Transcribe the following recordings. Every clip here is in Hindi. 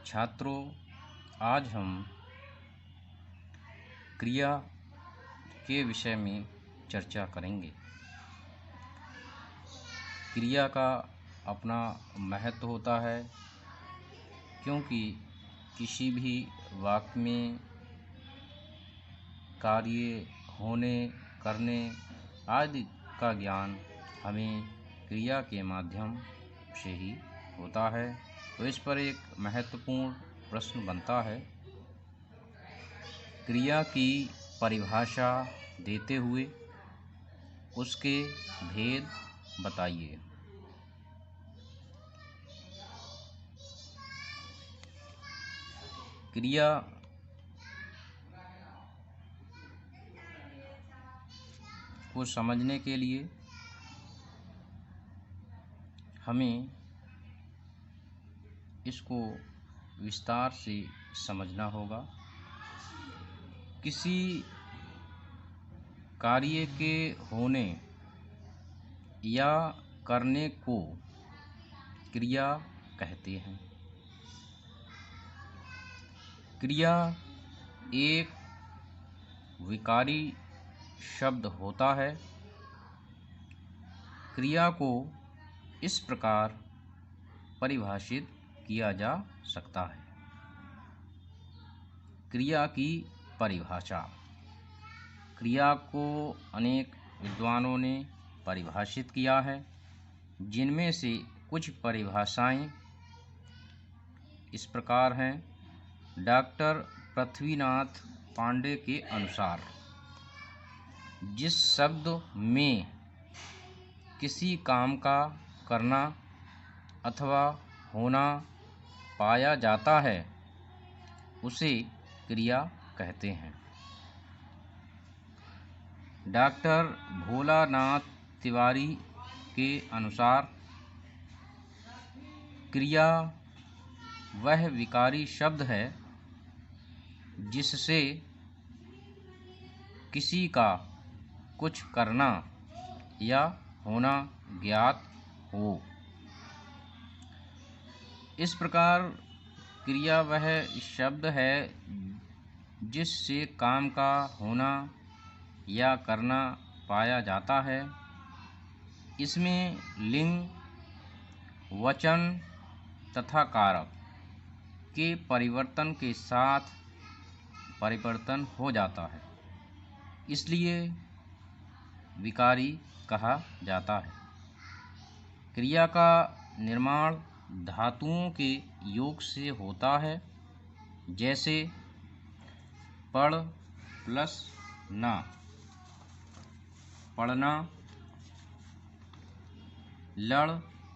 छात्रों, आज हम क्रिया के विषय में चर्चा करेंगे। क्रिया का अपना महत्व होता है, क्योंकि किसी भी वाक्य में कार्य होने, करने आदि का ज्ञान हमें क्रिया के माध्यम से ही होता है। तो इस पर एक महत्वपूर्ण प्रश्न बनता है, क्रिया की परिभाषा देते हुए उसके भेद बताइए। क्रिया को समझने के लिए हमें इसको विस्तार से समझना होगा। किसी कार्य के होने या करने को क्रिया कहते हैं। क्रिया एक विकारी शब्द होता है। क्रिया को इस प्रकार परिभाषित किया जा सकता है। क्रिया की परिभाषा। क्रिया को अनेक विद्वानों ने परिभाषित किया है, जिनमें से कुछ परिभाषाएं इस प्रकार हैं। डॉक्टर पृथ्वीनाथ पांडे के अनुसार, जिस शब्द में किसी काम का करना अथवा होना पाया जाता है उसे क्रिया कहते हैं। डॉक्टर भोलानाथ तिवारी के अनुसार, क्रिया वह विकारी शब्द है जिससे किसी का कुछ करना या होना ज्ञात हो। इस प्रकार क्रिया वह शब्द है जिससे काम का होना या करना पाया जाता है। इसमें लिंग, वचन तथा कारक के परिवर्तन के साथ परिवर्तन हो जाता है, इसलिए विकारी कहा जाता है। क्रिया का निर्माण धातुओं के योग से होता है, जैसे पढ़ प्लस ना, पढ़ना। लड़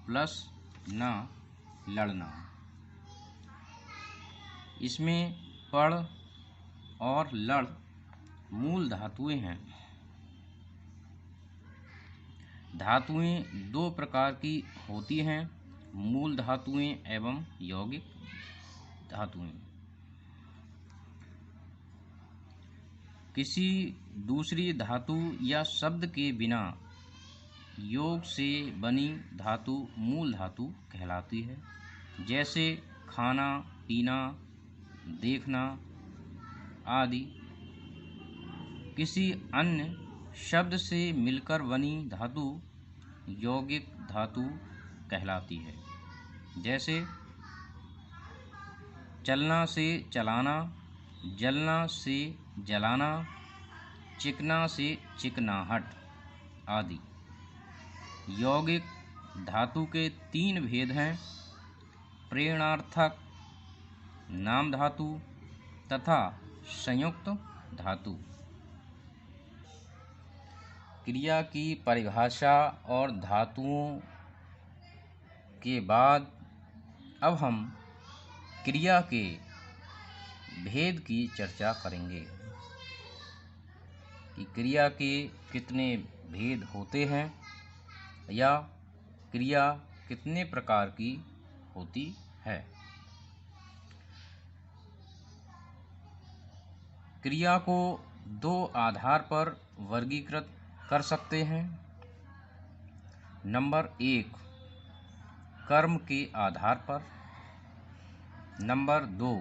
प्लस ना, लड़ना। इसमें पढ़ और लड़ मूल धातुएं हैं। धातुएं दो प्रकार की होती हैं, मूल धातुएं एवं यौगिक धातुएं। किसी दूसरी धातु या शब्द के बिना योग से बनी धातु मूल धातु कहलाती है, जैसे खाना, पीना, देखना आदि। किसी अन्य शब्द से मिलकर बनी धातु यौगिक धातु कहलाती है, जैसे चलना से चलाना, जलना से जलाना, चिकना से चिकनाहट आदि। यौगिक धातु के तीन भेद हैं, प्रेरणार्थक, नाम धातु तथा संयुक्त धातु। क्रिया की परिभाषा और धातुओं के बाद अब हम क्रिया के भेद की चर्चा करेंगे कि क्रिया के कितने भेद होते हैं या क्रिया कितने प्रकार की होती है। क्रिया को दो आधार पर वर्गीकृत कर सकते हैं। नंबर 1, कर्म के आधार पर। नंबर 2,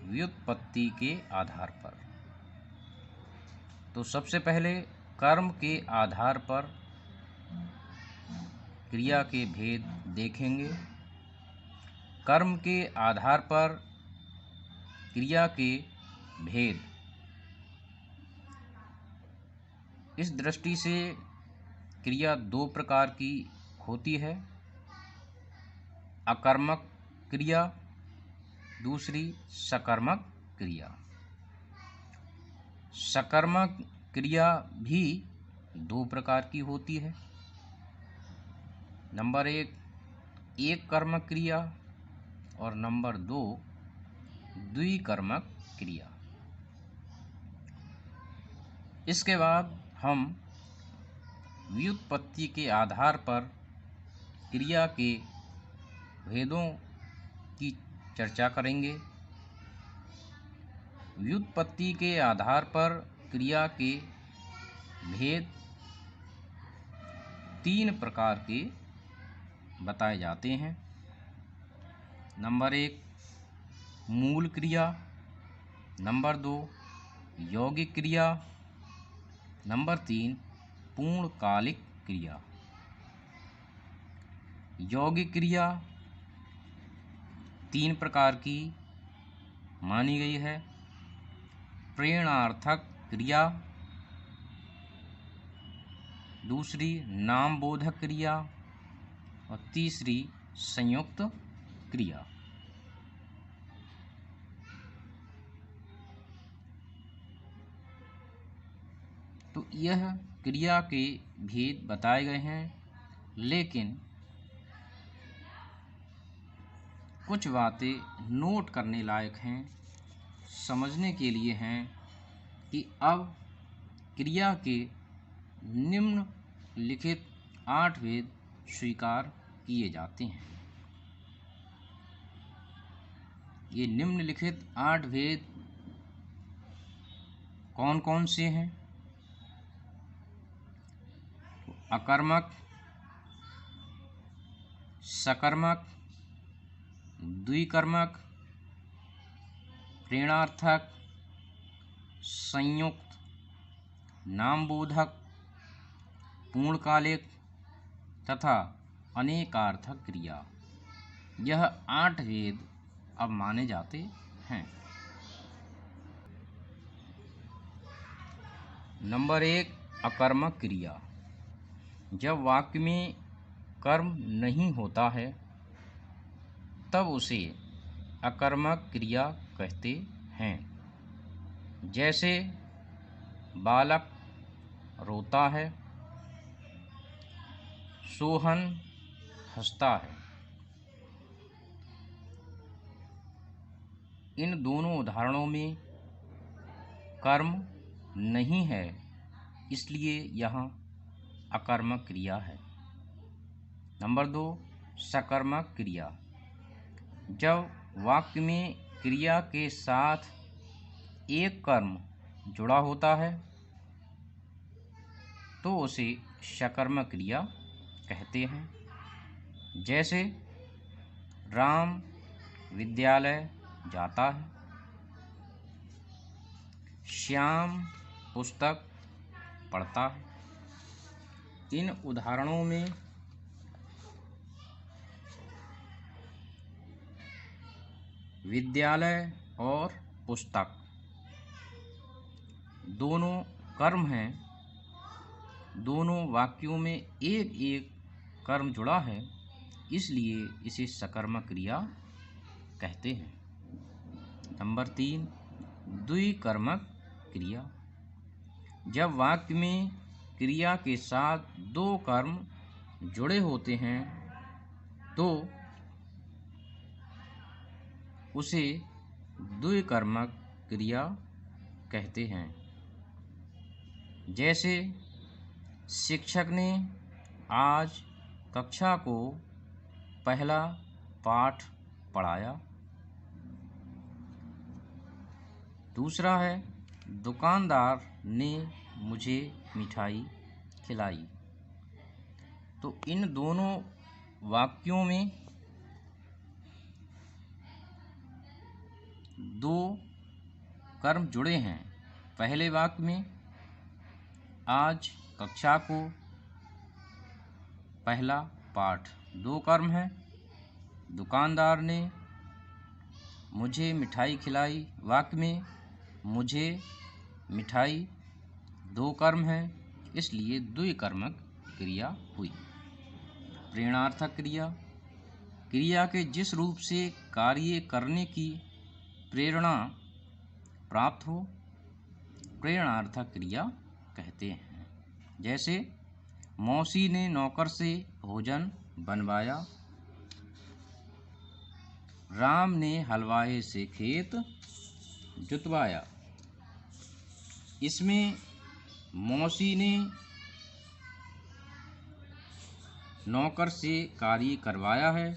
व्युत्पत्ति के आधार पर। तो सबसे पहले कर्म के आधार पर क्रिया के भेद देखेंगे। कर्म के आधार पर क्रिया के भेद इस दृष्टि से क्रिया दो प्रकार की होती है, अकर्मक क्रिया, दूसरी सकर्मक क्रिया। सकर्मक क्रिया भी दो प्रकार की होती है। नंबर 1, एक कर्मक क्रिया और नंबर 2, द्विकर्मक क्रिया। इसके बाद हम व्युत्पत्ति के आधार पर क्रिया के भेदों की चर्चा करेंगे। व्युत्पत्ति के आधार पर क्रिया के भेद 3 प्रकार के बताए जाते हैं। नंबर 1, मूल क्रिया। नंबर 2, यौगिक क्रिया। नंबर 3, पूर्णकालिक क्रिया। यौगिक क्रिया 3 प्रकार की मानी गई है। प्रेरणार्थक क्रिया, दूसरी नामबोधक क्रिया और तीसरी संयुक्त क्रिया। तो यह क्रिया के भेद बताए गए हैं, लेकिन कुछ बातें नोट करने लायक हैं, समझने के लिए हैं कि अब क्रिया के निम्नलिखित 8 भेद स्वीकार किए जाते हैं। ये निम्नलिखित 8 भेद कौन कौन से हैं? अकर्मक, सकर्मक, द्विकर्मक, प्रेरणार्थक, संयुक्त, नामबोधक, पूर्णकालिक तथा अनेकार्थक क्रिया। यह 8 भेद अब माने जाते हैं। नंबर 1, अकर्मक क्रिया। जब वाक्य में कर्म नहीं होता है तब उसे अकर्मक क्रिया कहते हैं। जैसे बालक रोता है, सोहन हंसता है। इन दोनों उदाहरणों में कर्म नहीं है, इसलिए यहाँ अकर्मक क्रिया है। नंबर 2, सकर्मक क्रिया। जब वाक्य में क्रिया के साथ एक कर्म जुड़ा होता है तो उसे सकर्मक क्रिया कहते हैं। जैसे राम विद्यालय जाता है, श्याम पुस्तक पढ़ता है। इन उदाहरणों में विद्यालय और पुस्तक दोनों कर्म हैं। दोनों वाक्यों में एक एक कर्म जुड़ा है, इसलिए इसे सकर्मक क्रिया कहते हैं। नंबर 3, द्विकर्मक क्रिया। जब वाक्य में क्रिया के साथ 2 कर्म जुड़े होते हैं तो उसे द्विकर्मक क्रिया कहते हैं। जैसे शिक्षक ने आज कक्षा को पहला पाठ पढ़ाया। दूसरा है दुकानदार ने मुझे मिठाई खिलाई। तो इन दोनों वाक्यों में दो कर्म जुड़े हैं। पहले वाक्य में आज कक्षा को पहला पाठ, दो कर्म है। दुकानदार ने मुझे मिठाई खिलाई, वाक्य में मुझे मिठाई, दो कर्म है, इसलिए द्विकर्मक क्रिया हुई। प्रेरणार्थक क्रिया, क्रिया के जिस रूप से कार्य करने की प्रेरणा प्राप्त हो, प्रेरणार्थक क्रिया कहते हैं। जैसे मौसी ने नौकर से भोजन बनवाया, राम ने हलवाई से खेत जुतवाया। इसमें मौसी ने नौकर से कार्य करवाया है,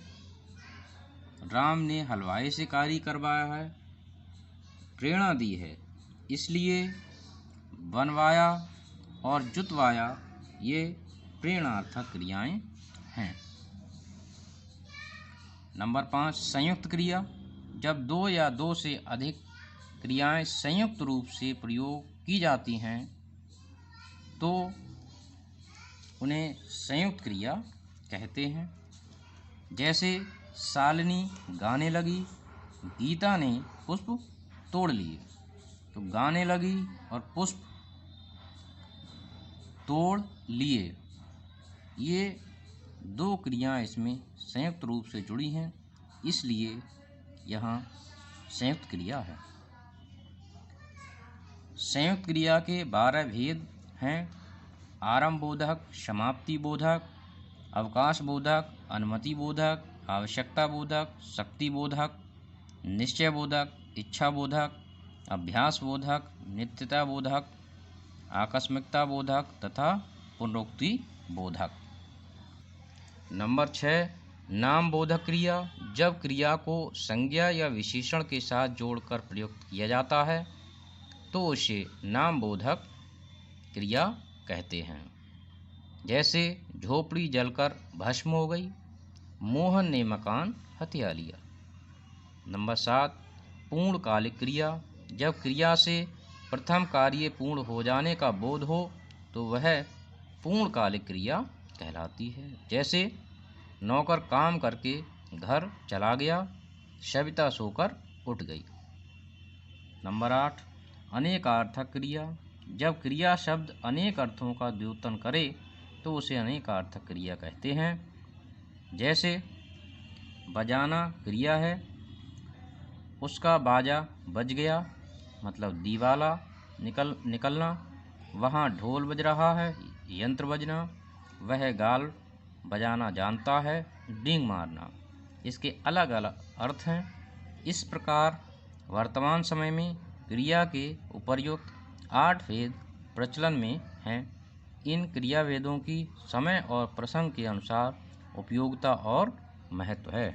राम ने हलवाई से कार्य करवाया है, प्रेरणा दी है, इसलिए बनवाया और जुतवाया ये प्रेरणार्थक क्रियाएं हैं। नंबर 5, संयुक्त क्रिया। जब दो या दो से अधिक क्रियाएं संयुक्त रूप से प्रयोग की जाती हैं तो उन्हें संयुक्त क्रिया कहते हैं। जैसे शालिनी गाने लगी, गीता ने पुष्प तोड़ लिए। तो गाने लगी और पुष्प तोड़ लिए, ये दो क्रियाएं इसमें संयुक्त रूप से जुड़ी हैं, इसलिए यहाँ संयुक्त क्रिया है। संयुक्त क्रिया के 12 भेद हैं। आरंभ बोधक, समाप्ति बोधक, अवकाश बोधक, अनुमति बोधक, आवश्यकता बोधक, शक्ति बोधक, निश्चय बोधक, इच्छा बोधक, अभ्यास बोधक, नित्यता बोधक, आकस्मिकता बोधक तथा पुनरुक्ति बोधक। नंबर 6, नाम बोधक क्रिया। जब क्रिया को संज्ञा या विशेषण के साथ जोड़कर प्रयुक्त किया जाता है तो उसे नाम बोधक क्रिया कहते हैं। जैसे झोपड़ी जलकर भस्म हो गई, मोहन ने मकान हथिया लिया। नंबर 7, पूर्णकालिक क्रिया। जब क्रिया से प्रथम कार्य पूर्ण हो जाने का बोध हो तो वह पूर्णकालिक क्रिया कहलाती है। जैसे नौकर काम करके घर चला गया, सविता सोकर उठ गई। नंबर 8, अनेकार्थक क्रिया। जब क्रिया शब्द अनेक अर्थों का द्योतन करे तो उसे अनेकार्थक क्रिया कहते हैं। जैसे बजाना क्रिया है, उसका बाजा बज गया, मतलब दीवाला निकलना, वहाँ ढोल बज रहा है, यंत्र बजना, वह गाल बजाना जानता है, डींग मारना। इसके अलग अलग अर्थ हैं। इस प्रकार वर्तमान समय में क्रिया के उपर्युक्त 8 भेद प्रचलन में हैं। इन क्रिया भेदों की समय और प्रसंग के अनुसार उपयोगिता और महत्व है।